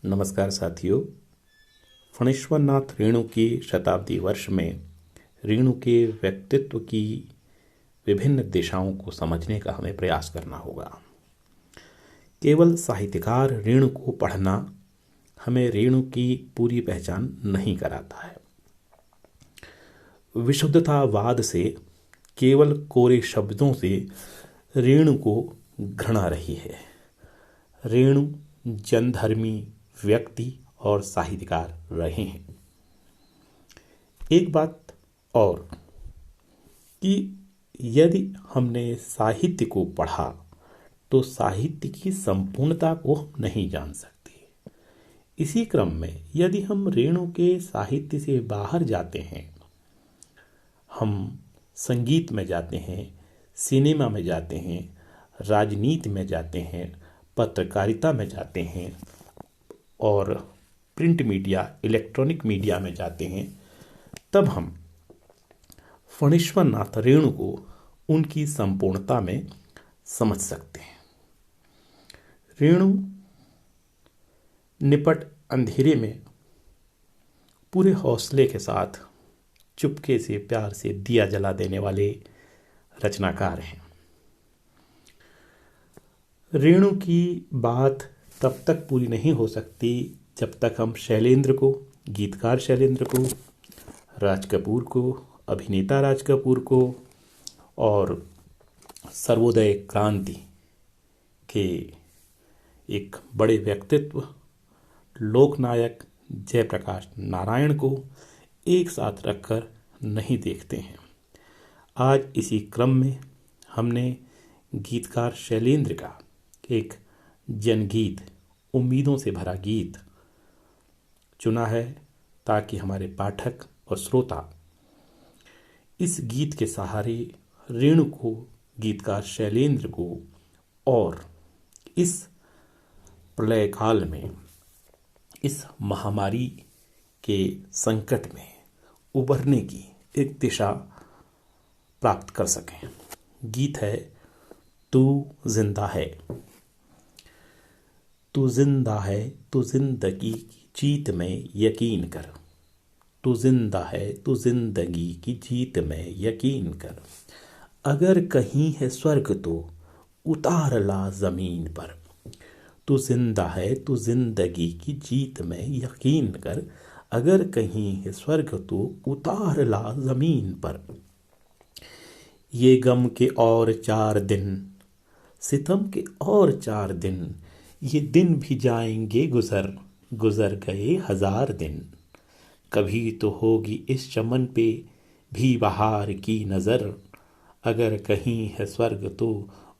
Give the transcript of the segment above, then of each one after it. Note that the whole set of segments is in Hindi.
नमस्कार साथियों। फणीश्वरनाथ रेणु की शताब्दी वर्ष में रेणु के व्यक्तित्व की विभिन्न दिशाओं को समझने का हमें प्रयास करना होगा। केवल साहित्यकार रेणु को पढ़ना हमें रेणु की पूरी पहचान नहीं कराता है। विशुद्धतावाद से, केवल कोरे शब्दों से रेणु को घृणा रही है। रेणु जनधर्मी व्यक्ति और साहित्यकार रहे हैं। एक बात और कि यदि हमने साहित्य को पढ़ा तो साहित्य की संपूर्णता को हम नहीं जान सकते। इसी क्रम में यदि हम रेणु के साहित्य से बाहर जाते हैं, हम संगीत में जाते हैं, सिनेमा में जाते हैं, राजनीति में जाते हैं, पत्रकारिता में जाते हैं और प्रिंट मीडिया, इलेक्ट्रॉनिक मीडिया में जाते हैं, तब हम फणीश्वरनाथ रेणु को उनकी संपूर्णता में समझ सकते हैं। रेणु निपट अंधेरे में पूरे हौसले के साथ चुपके से प्यार से दिया जला देने वाले रचनाकार हैं। रेणु की बात तब तक पूरी नहीं हो सकती जब तक हम शैलेंद्र को, गीतकार शैलेंद्र को, राज कपूर को, अभिनेता राज कपूर को और सर्वोदय क्रांति के एक बड़े व्यक्तित्व लोकनायक जयप्रकाश नारायण को एक साथ रखकर नहीं देखते हैं। आज इसी क्रम में हमने गीतकार शैलेंद्र का एक जनगीत, उम्मीदों से भरा गीत चुना है ताकि हमारे पाठक और श्रोता इस गीत के सहारे रेणु को, गीतकार शैलेंद्र को और इस प्रलय काल में, इस महामारी के संकट में उबरने की एक दिशा प्राप्त कर सकें। गीत है तू जिंदा है। तू जिंदा है, तू जिंदगी की जीत में यकीन कर। तू जिंदा है, तू जिंदगी की जीत में यकीन कर। अगर कहीं है स्वर्ग तो उतार ला जमीन पर। तू जिंदा है, तू जिंदगी की जीत में यकीन कर। अगर कहीं है स्वर्ग तो उतार ला जमीन पर। ये गम के और 4 दिन, सितम के और 4 दिन, ये दिन भी जाएंगे गुजर, गुजर गए 1000 दिन। कभी तो होगी इस चमन पे भी बहार की नज़र। अगर कहीं है स्वर्ग तो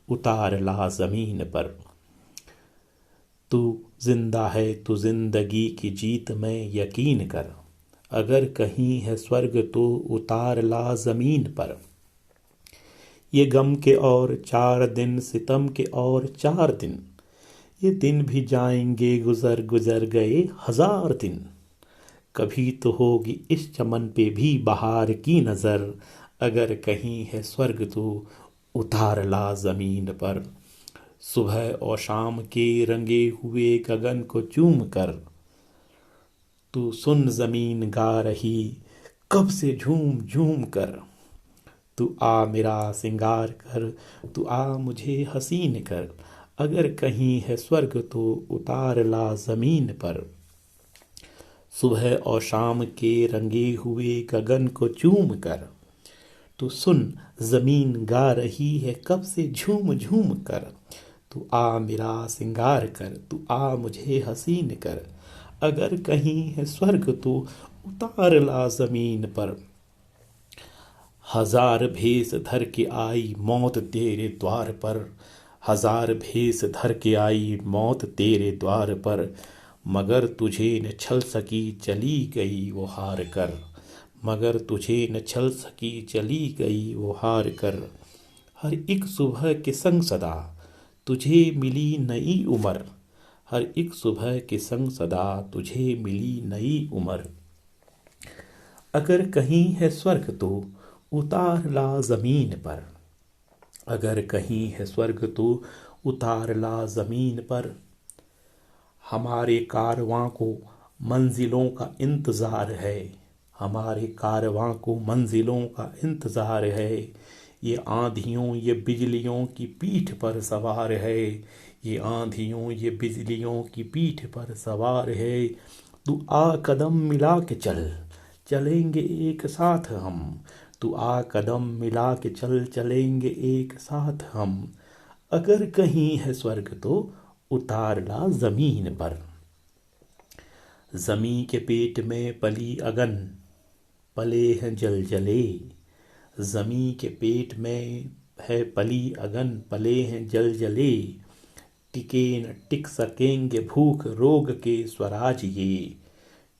उतार ला ज़मीन पर। तू जिंदा है, तू जिंदगी की जीत में यकीन कर। अगर कहीं है स्वर्ग तो उतार ला ज़मीन पर। ये गम के और 4 दिन, सितम के और 4 दिन, ये दिन भी जाएंगे गुजर, गुजर गए 1000 दिन। कभी तो होगी इस चमन पे भी बहार की नज़र। अगर कहीं है स्वर्ग तो उतार ला ज़मीन पर। सुबह और शाम के रंगे हुए गगन को चूम कर। तू सुन ज़मीन गा रही कब से झूम झूम कर। तू आ मेरा सिंगार कर, तू आ मुझे हसीन कर। अगर कहीं है स्वर्ग तो उतार ला ज़मीन पर। सुबह और शाम के रंगे हुए गगन को चूम कर। तू सुन ज़मीन गा रही है कब से झूम झूम कर। तू आ मेरा सिंगार कर, तू आ मुझे हसीन कर। अगर कहीं है स्वर्ग तो उतार ला ज़मीन पर। 1000 भेष धर के आई मौत तेरे द्वार पर। 1000 भेष धर के आई मौत तेरे द्वार पर। मगर तुझे न छल सकी चली गई वो हार कर। मगर तुझे न छल सकी चली गई वो हार कर। हर एक सुबह के संग सदा तुझे मिली नई उम्र। हर एक सुबह के संग सदा तुझे मिली नई उम्र। अगर कहीं है स्वर्ग तो उतार ला ज़मीन पर। अगर कहीं है स्वर्ग तो उतार ला ज़मीन पर। हमारे कारवां को मंजिलों का इंतज़ार है, हमारे कारवां को मंजिलों का इंतज़ार है। ये आंधियों ये बिजलियों की पीठ पर सवार है, ये आंधियों ये बिजलियों की पीठ पर सवार है। तू आ कदम मिला के चल, चलेंगे एक साथ हम। तू आ कदम मिला के चल, चलेंगे एक साथ हम। अगर कहीं है स्वर्ग तो उतार ला ज़मीन पर। ज़मी के पेट में पली अगन, पले हैं जल जले। ज़मी के पेट में है पली अगन, पले हैं जल जले। टिके न टिक सकेंगे भूख रोग के स्वराज ये,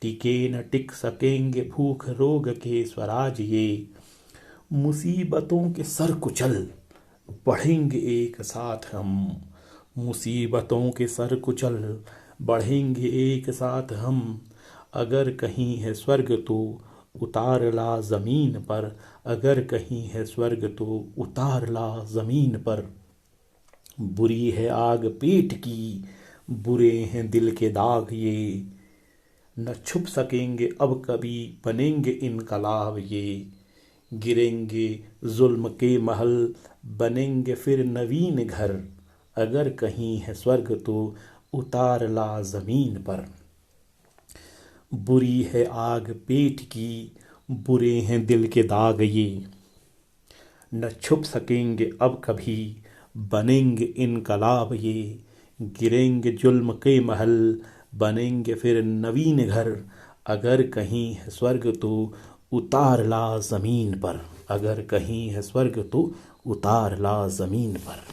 टिके न टिक सकेंगे भूख रोग के स्वराज ये। मुसीबतों के सर कुचल, बढ़ेंगे एक साथ हम। मुसीबतों के सर कुचल, बढ़ेंगे एक साथ हम। अगर कहीं है स्वर्ग तो उतार ला ज़मीन पर, अगर कहीं है स्वर्ग तो उतार ला ज़मीन पर। बुरी है आग पेट की, बुरे हैं दिल के दाग ये। न छुप सकेंगे अब कभी, बनेंगे इनकलाब ये। गिरेंगे जुल्म के महल, बनेंगे फिर नवीन घर। अगर कहीं है स्वर्ग तो उतार ला ज़मीन पर। बुरी है आग पेट की, बुरे हैं दिल के दाग ये। न छुप सकेंगे अब कभी, बनेंगे इनकलाब ये। गिरेंगे जुल्म के महल, बनेंगे फिर नवीन घर। अगर कहीं है स्वर्ग तो उतार ला ज़मीन पर, अगर कहीं है स्वर्ग तो उतार ला ज़मीन पर।